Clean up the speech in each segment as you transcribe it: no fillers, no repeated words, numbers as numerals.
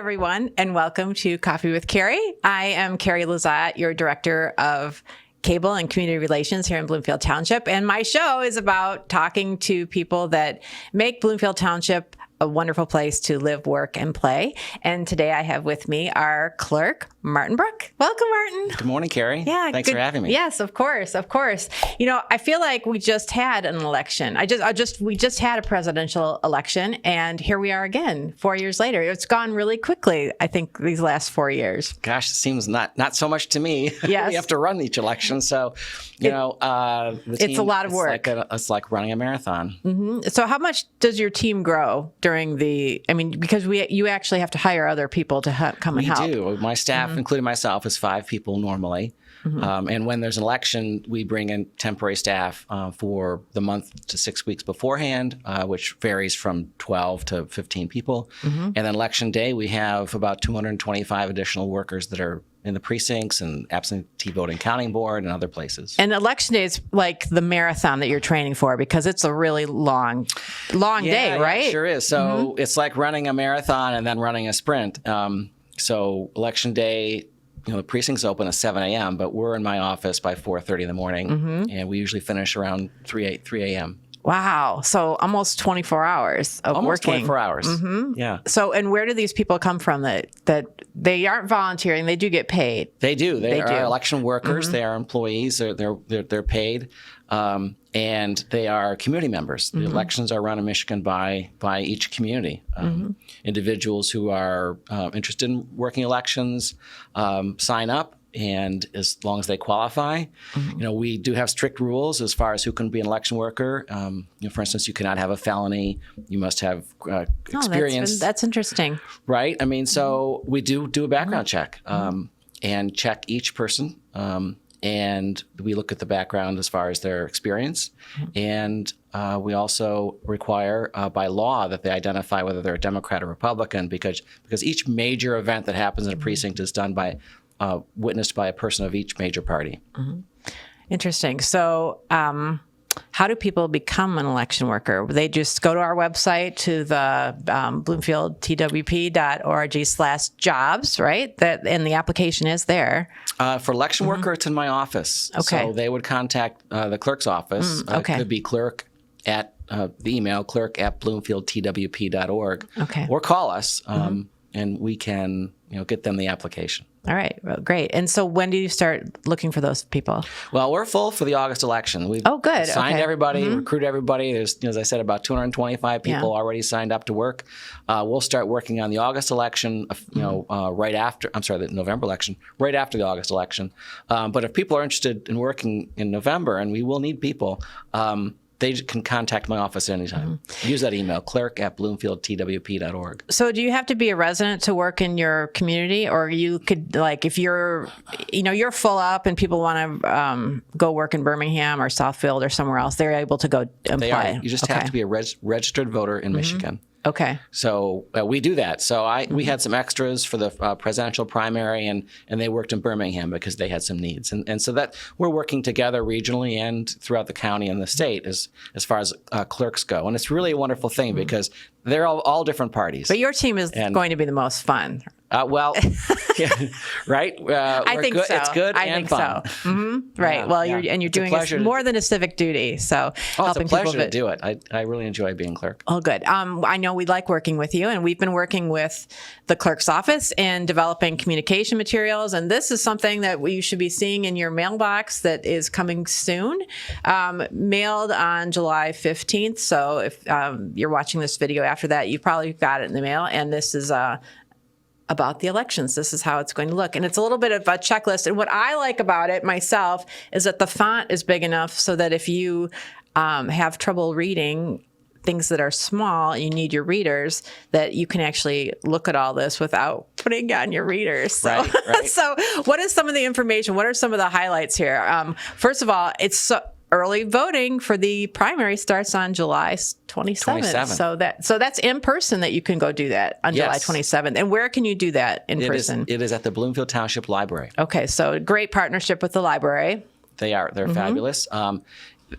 everyone, and welcome to Coffee with Carrie. I am Carrie Lazat, your Director of Cable and Community Relations here in Bloomfield Township, and my show is about talking to people that make Bloomfield Township a wonderful place to live, work, and play. And today I have with me our clerk, Martin Brook. Welcome, Martin. Good morning, Carrie. Yeah, thanks for having me. Yes, of course, of course. You know, I feel like we just had an election. We just had a presidential election, and here we are again 4 years later. It's gone really quickly, I think, these last 4 years. Gosh, it seems not so much to me. Yes. We have to run each election, so it's a lot of work. It's like running a marathon. Mm-hmm. So, how much does your team grow during the? I mean, because you actually have to hire other people to come and help. We do. My staff, including myself, is 5 people normally. Mm-hmm. And when there's an election, we bring in temporary staff for the month to 6 weeks beforehand, which varies from 12 to 15 people. Mm-hmm. And then election day, we have about 225 additional workers that are in the precincts and absentee voting counting board and other places. And election day is like the marathon that you're training for because it's a really long day, right? Yeah, it sure is. So it's like running a marathon and then running a sprint. So election day, the precincts open at 7 a.m., but we're in my office by 4:30 in the morning, and we usually finish around 3 a.m. Wow. So almost 24 hours of almost working. 24 hours. Mm-hmm. Yeah. So, and where do these people come from that they aren't volunteering? They do get paid. They do. They are election workers. They are employees. They're paid. And they are community members. The elections are run in Michigan by each community. Individuals who are interested in working elections sign up, and as long as they qualify, we do have strict rules as far as who can be an election worker. For instance, you cannot have a felony. You must have experience. That's interesting. Right? I mean, so we do a background check and check each person. And we look at the background as far as their experience. And we also require by law that they identify whether they're a Democrat or Republican because each major event that happens in a precinct is done by witnessed by a person of each major party. Mm-hmm. Interesting. So how do people become an election worker? They just go to our website to the bloomfieldtwp.org/jobs, right? And the application is there. For election worker, it's in my office. Okay. So they would contact the clerk's office. It could be clerk at the email clerk@bloomfieldtwp.org. Okay. Or call us, and we can get them the application. All right. Well, great. And so when do you start looking for those people? Well, we're full for the August election. We've good. signed everybody, recruited everybody. There's, as I said, about 225 people already signed up to work. We'll start working on the August election, right after, the November election, right after the August election. But if people are interested in working in November, and we will need people, they can contact my office anytime. Use that email, clerk@bloomfieldtwp.org. So do you have to be a resident to work in your community? Or you could, like, if you're full up and people want to go work in Birmingham or Southfield or somewhere else, they're able to go apply? They are. You just have to be a registered voter in Michigan. Okay. So we do that. So we had some extras for the presidential primary, and they worked in Birmingham because they had some needs. And so that we're working together regionally and throughout the county and the state as far as clerks go. And it's really a wonderful thing because they're all different parties. But your team is going to be the most fun. Well, yeah, right? I think so. It's good and fun. So. Right. Yeah, well, you're doing more than a civic duty. So it's a pleasure to do it. I really enjoy being clerk. Oh, good. I know we like working with you, and we've been working with the clerk's office and developing communication materials. And this is something that you should be seeing in your mailbox that is coming soon, mailed on July 15th. So if you're watching this video after that, you probably got it in the mail. And this is about the elections. This is how it's going to look. And it's a little bit of a checklist. And what I like about it myself is that the font is big enough so that if you have trouble reading things that are small, you need your readers, that you can actually look at all this without putting on your readers. So, right. So what is some of the information? What are some of the highlights here? First of all, it's early voting for the primary starts on July 27th. So that's in person that you can go do that on July 27th. And where can you do that in person? It is at the Bloomfield Township Library. Okay, so great partnership with the library. They're fabulous.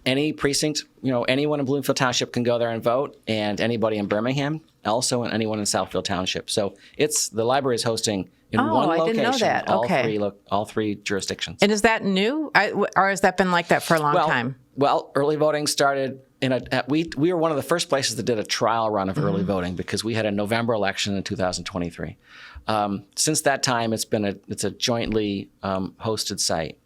Any precinct, anyone in Bloomfield Township can go there and vote, and anybody in Birmingham also anyone in Southfield Township. So the library is hosting in Oh, one I location didn't know that. Okay. all three jurisdictions. And is that new, or has that been like that for a long time? Well, early voting started we were one of the first places that did a trial run of early voting because we had a November election in 2023. Since that time, it's a jointly hosted site,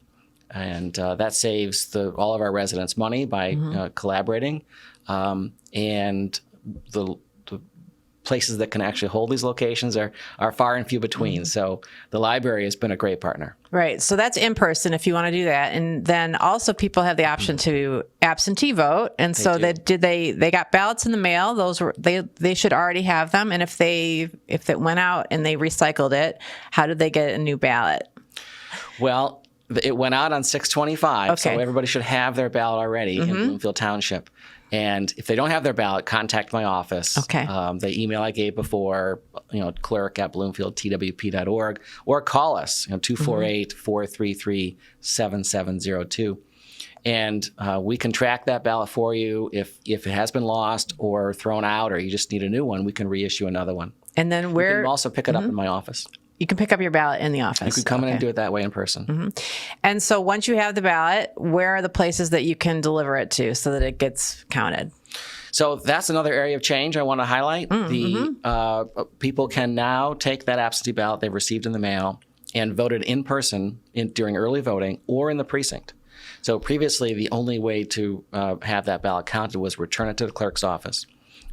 and that saves all of our residents money by collaborating, and the places that can actually hold these locations are far and few between. So the library has been a great partner. Right. So that's in person if you want to do that. And then also people have the option to absentee vote. And so they got ballots in the mail. Those were they should already have them. And if it went out and they recycled it, how did they get a new ballot? Well, it went out on 6/25, Okay. so everybody should have their ballot already in Bloomfield Township. And if they don't have their ballot, contact my office. Okay. The email I gave before, clerk@bloomfieldtwp.org, or call us, 248-433-7702. And we can track that ballot for you. If it has been lost or thrown out, or you just need a new one, we can reissue another one. And then You can also pick it up in my office. You can pick up your ballot in the office. You can come in and do it that way in person. And so once you have the ballot, where are the places that you can deliver it to so that it gets counted? So that's another area of change I want to highlight. People can now take that absentee ballot they've received in the mail and vote it in person during early voting or in the precinct. So previously, the only way to have that ballot counted was return it to the clerk's office.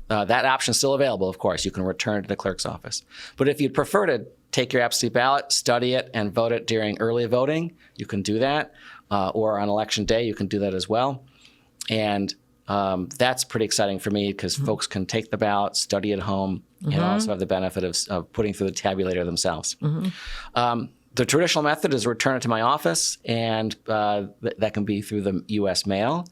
That option is still available, of course. You can return it to the clerk's office. But if you'd prefer to take your absentee ballot, study it, and vote it during early voting, you can do that. Or on election day, you can do that as well. And that's pretty exciting for me because folks can take the ballot, study at home, and also have the benefit of putting through the tabulator themselves. The traditional method is return it to my office, and that can be through the U.S. mail,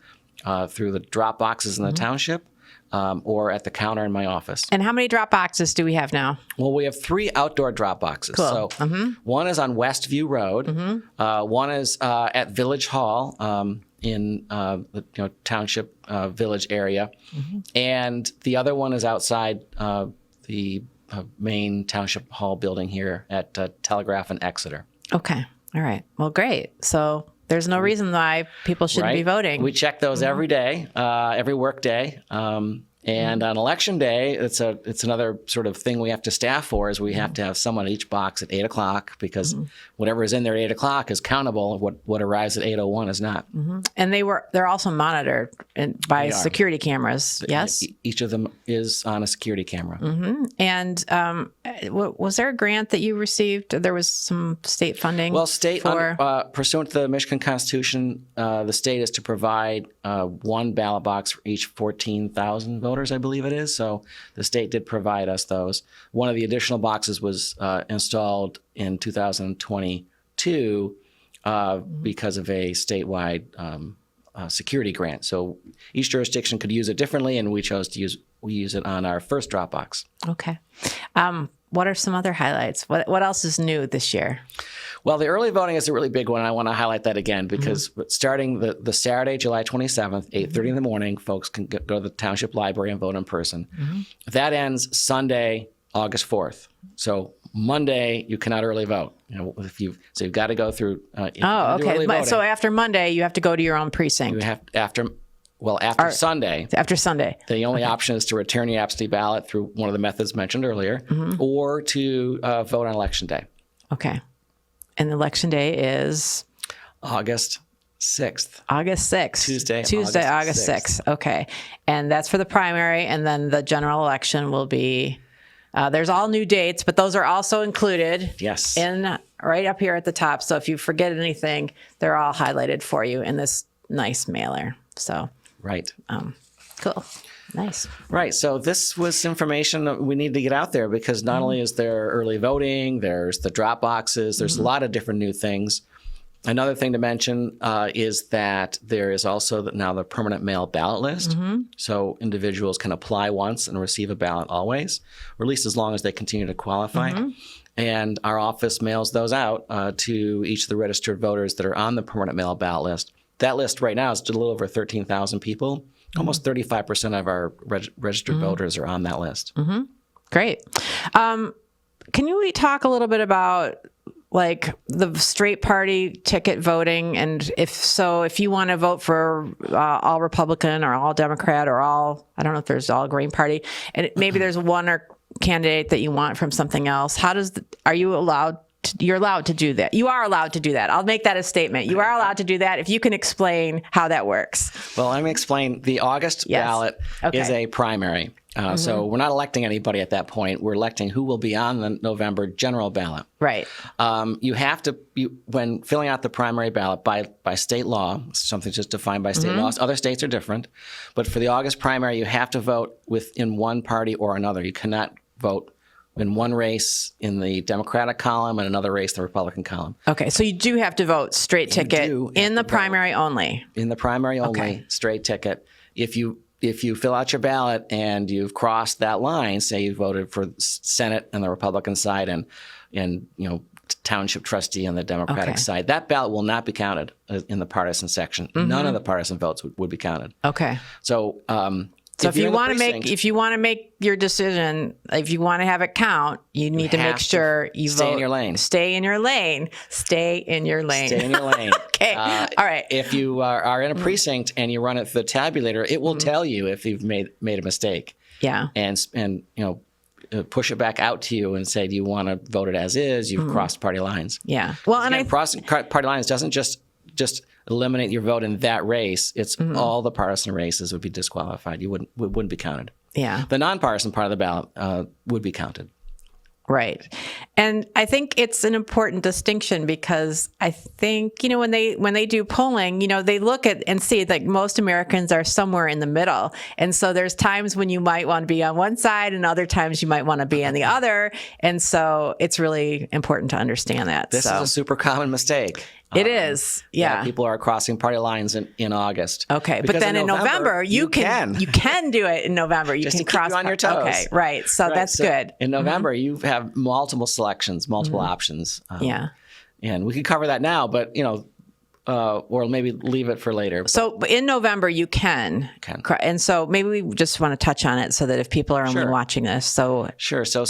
through the drop boxes in the township, or at the counter in my office. And how many drop boxes do we have now? Well, we have 3 outdoor drop boxes. Cool. So one is on Westview Road. One is at Village Hall in the Township Village area. And the other one is outside the main Township Hall building here at Telegraph and Exeter. Okay. All right. Well, great. So there's no reason why people shouldn't be voting. We check those every day, every work day. And on election day, it's another sort of thing we have to staff for is we have to have someone at each box at 8 o'clock because whatever is in there at 8 o'clock is countable. What arrives at 8:01 is not. And they're also monitored by security cameras. Yes. Each of them is on a security camera. And was there a grant that you received? There was some state funding. Well, pursuant to the Michigan Constitution, the state is to provide one ballot box for each 14,000 voters, I believe it is. So the state did provide us those. One of the additional boxes was installed in 2022 because of a statewide security grant. So each jurisdiction could use it differently, and we chose to use it on our first drop box. Okay. What are some other highlights? What else is new this year? Well, the early voting is a really big one. I want to highlight that again because starting the Saturday, July 27th, 8:30 in the morning, folks can go to the Township Library and vote in person. That ends Sunday, August 4th. So Monday, you cannot early vote. You've got to go through. Okay. So after Monday, you have to go to your own precinct. You have after Sunday. After Sunday. The only option is to return your absentee ballot through one of the methods mentioned earlier, or to vote on election day. Okay. And election day is? August 6th. August 6th. Tuesday, August 6th. Okay. And that's for the primary. And then the general election will be, there's all new dates, but those are also included. Yes. In right up here at the top. So if you forget anything, they're all highlighted for you in this nice mailer. So. Right. Cool. Nice. Right. So this was information that we need to get out there because not only is there early voting, there's the drop boxes, there's a lot of different new things. Another thing to mention is that there is also now the permanent mail ballot list. So individuals can apply once and receive a ballot always, or at least as long as they continue to qualify. And our office mails those out to each of the registered voters that are on the permanent mail ballot list. That list right now is a little over 13,000 people. Almost 35% of our registered voters are on that list. Great. Can we talk a little bit about like the straight party ticket voting? And if you want to vote for all Republican or all Democrat or all, I don't know if there's all Green Party, and maybe there's one or candidate that you want from something else. Are you allowed? You're allowed to do that. You are allowed to do that. I'll make that a statement. You are allowed to do that if you can explain how that works. Well, let me explain. The August ballot is a primary. So we're not electing anybody at that point. We're electing who will be on the November general ballot. Right. You have to, when filling out the primary ballot by state law, something just defined by state laws. Other states are different. But for the August primary, you have to vote within one party or another. You cannot vote in one race in the Democratic column and another race in the Republican column. Okay, so you do have to vote straight ticket in the primary only. In the primary only, straight ticket. If you fill out your ballot and you've crossed that line, say you voted for Senate on the Republican side and township trustee on the Democratic side, that ballot will not be counted in the partisan section. None of the partisan votes would be counted. Okay. So if you want to make your decision, if you want to have it count, you need to make sure you vote. Stay in your lane. Stay in your lane. Stay in your lane. Stay in your lane. Okay. All right. If you are in a precinct and you run it through the tabulator, it will tell you if you've made a mistake. Yeah. And push it back out to you and say, do you want to vote it as is? You've crossed party lines. Yeah. Well, and crossing party lines doesn't just eliminate your vote in that race. It's all the partisan races would be disqualified. You wouldn't be counted. Yeah. The nonpartisan part of the ballot would be counted. Right. And I think it's an important distinction because I think, when they do polling, they look at and see that most Americans are somewhere in the middle. And so there's times when you might want to be on one side and other times you might want to be on the other. And so it's really important to understand that. This is a super common mistake. It is. Yeah. People are crossing party lines in August. Okay. But then in November you can do it in November. You just can to keep cross you on your toes. Okay. Right. So that's good. In November, you have multiple selections, multiple options. And we could cover that now, but, or maybe leave it for later. So in November, you can. And so maybe we just want to touch on it so that if people are only watching this. Sure. So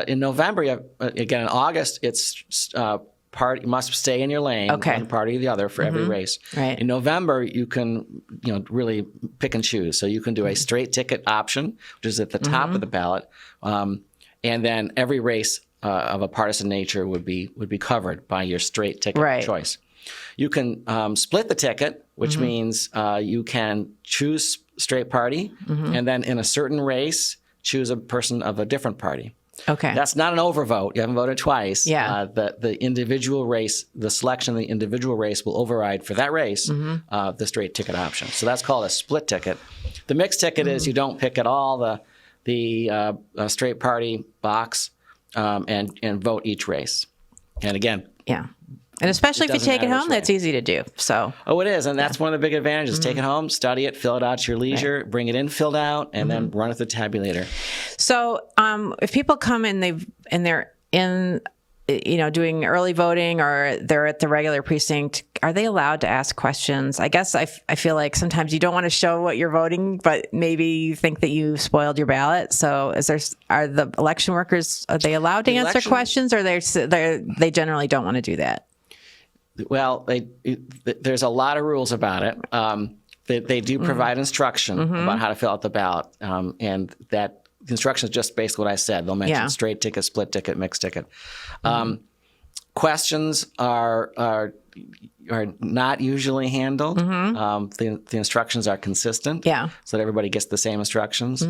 in November, you have, again, in August, it's party must stay in your lane, one party or the other for every race. Right. In November, you can really pick and choose. So you can do a straight ticket option, which is at the top of the ballot, and then every race of a partisan nature would be covered by your straight ticket choice. You can split the ticket, which means you can choose straight party, and then in a certain race choose a person of a different party. Okay. That's not an overvote. You haven't voted twice. Yeah. The individual race, the selection of the individual race will override for that race the straight ticket option. So that's called a split ticket. The mixed ticket is you don't pick at all the straight party box and vote each race. And again, and especially if you take it home, that's easy to do. So. Oh, it is. And that's one of the big advantages. Take it home, study it, fill it out at your leisure, bring it in filled out, and then run it through the tabulator. So if people come and they're in, doing early voting or they're at the regular precinct, are they allowed to ask questions? I guess I feel like sometimes you don't want to show what you're voting, but maybe you think that you spoiled your ballot. So are the election workers, are they allowed to answer questions, or they generally don't want to do that? Well, there's a lot of rules about it. They do provide instruction about how to fill out the ballot, and that instruction is just basically what I said. They'll mention straight ticket, split ticket, mixed ticket. Questions are not usually handled. The instructions are consistent, so that everybody gets the same instructions.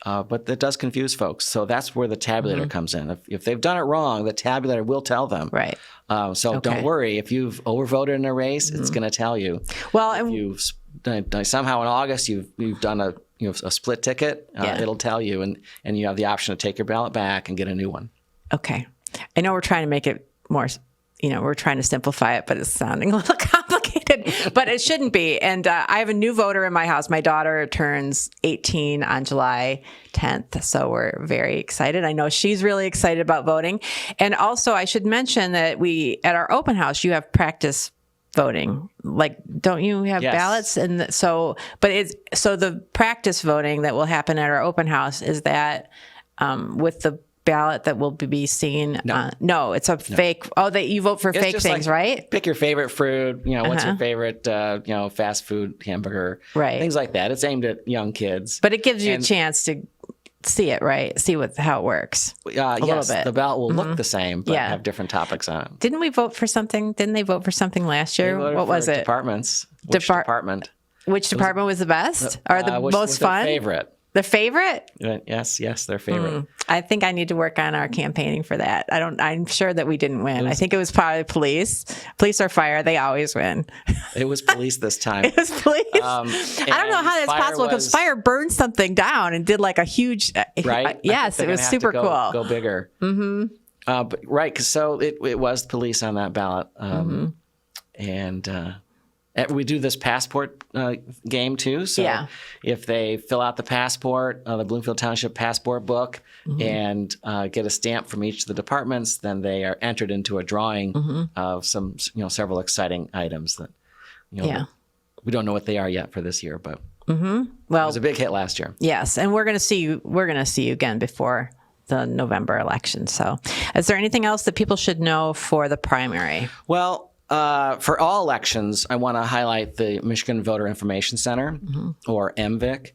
But that does confuse folks. So that's where the tabulator comes in. If they've done it wrong, the tabulator will tell them. Right. So don't worry. If you've overvoted in a race, it's going to tell you. Well, if you've somehow in August you've done a split ticket, it'll tell you, and you have the option to take your ballot back and get a new one. Okay. I know we're trying to make it more, we're trying to simplify it, but it's sounding a little complicated, but it shouldn't be. And I have a new voter in my house. My daughter turns 18 on July 10th. So we're very excited. I know she's really excited about voting. And also I should mention that at our open house, you have practice voting? Like, don't you have Yes. ballots? And so the practice voting that will happen at our open house, is that with the ballot that will be seen? No, it's a fake. Oh, you vote for fake just things, like, right? Pick your favorite food. What's your favorite, fast food hamburger, Right. Things like that. It's aimed at young kids. But it gives you a chance to see it, right? See how it works. Yes, little bit. the ballot will look the same, but Yeah. have different topics on it. Didn't we vote for something? Didn't they vote for something last year? They voted What for was it? Departments. Which department? Which department was the best? Or the Which most was their fun? favorite? The favorite? Yes, their favorite. I think I need to work on our campaigning for that. I'm sure that we didn't win. I think it was probably police. Police or fire, they always win. It was police this time. It was police. I don't know how that's possible, because fire burned something down and did like a huge. Right? Yes, it was super cool. Go bigger. Mm-hmm. But right, because so it was police on that ballot, and we do this passport game too. So if they fill out the passport, the Bloomfield Township passport book, and get a stamp from each of the departments, then they are entered into a drawing of some, several exciting items that, we don't know what they are yet for this year, but it was a big hit last year. Yes, and we're going to see you. We're going to see you again before the November election. So, is there anything else that people should know for the primary? Well, for all elections, I want to highlight the Michigan Voter Information Center, or MVIC.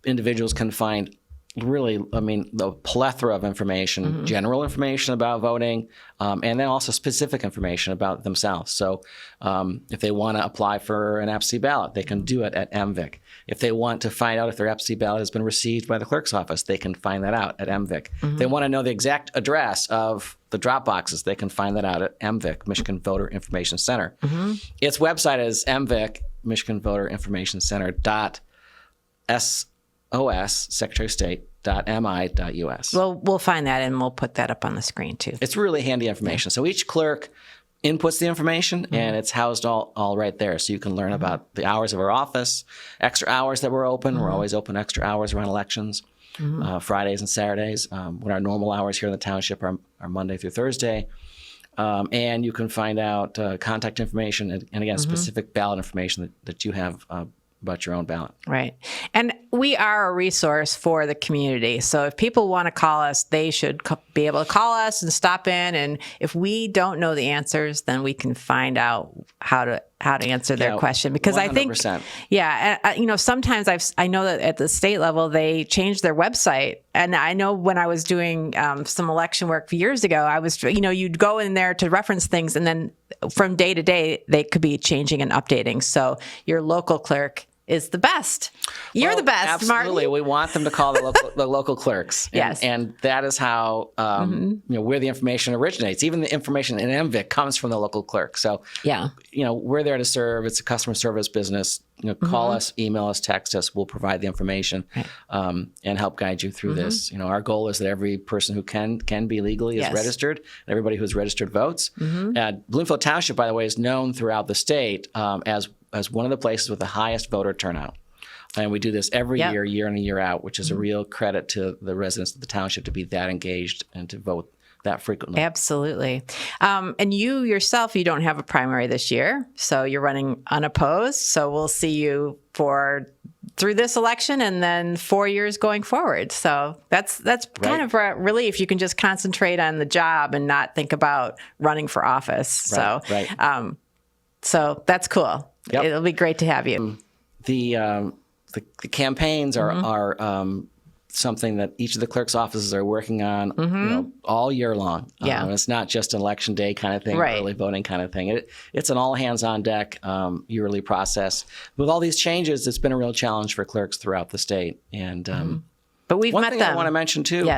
Individuals can find the plethora of information, general information about voting, and then also specific information about themselves. So if they want to apply for an absentee ballot, they can do it at MVIC. If they want to find out if their absentee ballot has been received by the clerk's office, they can find that out at MVIC. If they want to know the exact address of the drop boxes, they can find that out at MVIC, Michigan Voter Information Center. Its website is MVIC, Michigan Voter Information Center .SOS, Secretary of State, .mi.us. Well, we'll find that and we'll put that up on the screen too. It's really handy information. So each clerk inputs the information, and it's housed all right there. So you can learn about the hours of our office, extra hours that we're open. We're always open extra hours around elections, Fridays and Saturdays, when our normal hours here in the township are Monday through Thursday. And you can find out contact information and again, specific ballot information that you have about your own ballot. Right. And we are a resource for the community. So if people want to call us, they should be able to call us and stop in. And if we don't know the answers, then we can find out how to answer their question. Because 100%. I think, sometimes I know that at the state level, they changed their website. And I know when I was doing some election work years ago, I was, you'd go in there to reference things, and then from day to day, they could be changing and updating. So your local clerk is the best. You're the best, absolutely. Martin. We want them to call the local clerks. Yes. And that is how, where the information originates. Even the information in MVIC comes from the local clerk. So, we're there to serve. It's a customer service business. Call us, email us, text us. We'll provide the information and help guide you through this. Our goal is that every person who can be legally is registered, and everybody who's registered votes. Bloomfield Township, by the way, is known throughout the state as one of the places with the highest voter turnout. And we do this every year in and year out, which is a real credit to the residents of the township to be that engaged and to vote that frequently. Absolutely. And you yourself, you don't have a primary this year, so you're running unopposed. So we'll see you through this election and then 4 years going forward. So that's kind of a relief. You can just concentrate on the job and not think about running for office. So that's cool. Yep. It'll be great to have you. The campaigns are something that each of the clerk's offices are working on all year long. It's not just an election day kind of thing, early voting kind of thing. It's an all hands on deck yearly process. With all these changes, it's been a real challenge for clerks throughout the state. And but we've met them. One thing I want to mention too,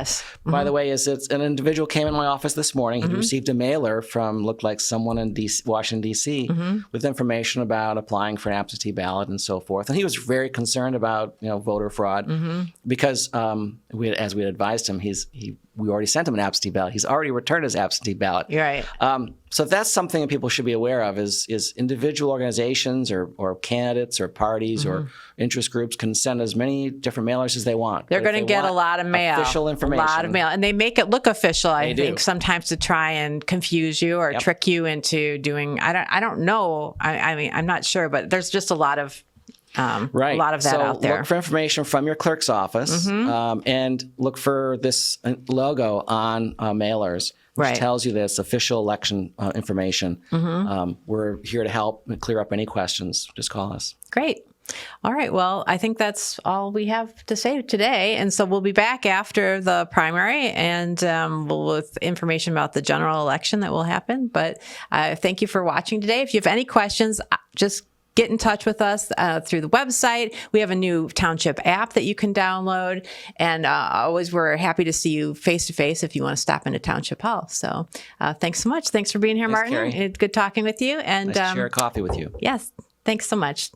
by the way, is an individual came in my office this morning. He received a mailer looked like someone in Washington, D.C. With information about applying for an absentee ballot and so forth. And he was very concerned about voter fraud because as we had advised him, he we already sent him an absentee ballot. He's already returned his absentee ballot. You're right. So that's something that people should be aware of is individual organizations or candidates or parties or interest groups can send as many different mailers as they want. They're going to get a lot of mail. Official information. A lot of mail. And they make it look official, I think, do. sometimes to try and confuse you or trick you into doing, I don't know. I mean, I'm not sure, but there's just a lot of a lot of that out there. Look for information from your clerk's office and look for this logo on mailers, which tells you this official election information. We're here to help and clear up any questions. Just call us. Great. All right. Well, I think that's all we have to say today. And so we'll be back after the primary and with information about the general election that will happen. But thank you for watching today. If you have any questions, just get in touch with us through the website. We have a new township app that you can download. And always we're happy to see you face-to-face if you want to stop into Township Hall. So thanks so much. Thanks for being here, Martin. Carrie. It's good talking with you. And Nice to share a coffee with you. Yes. Thanks so much.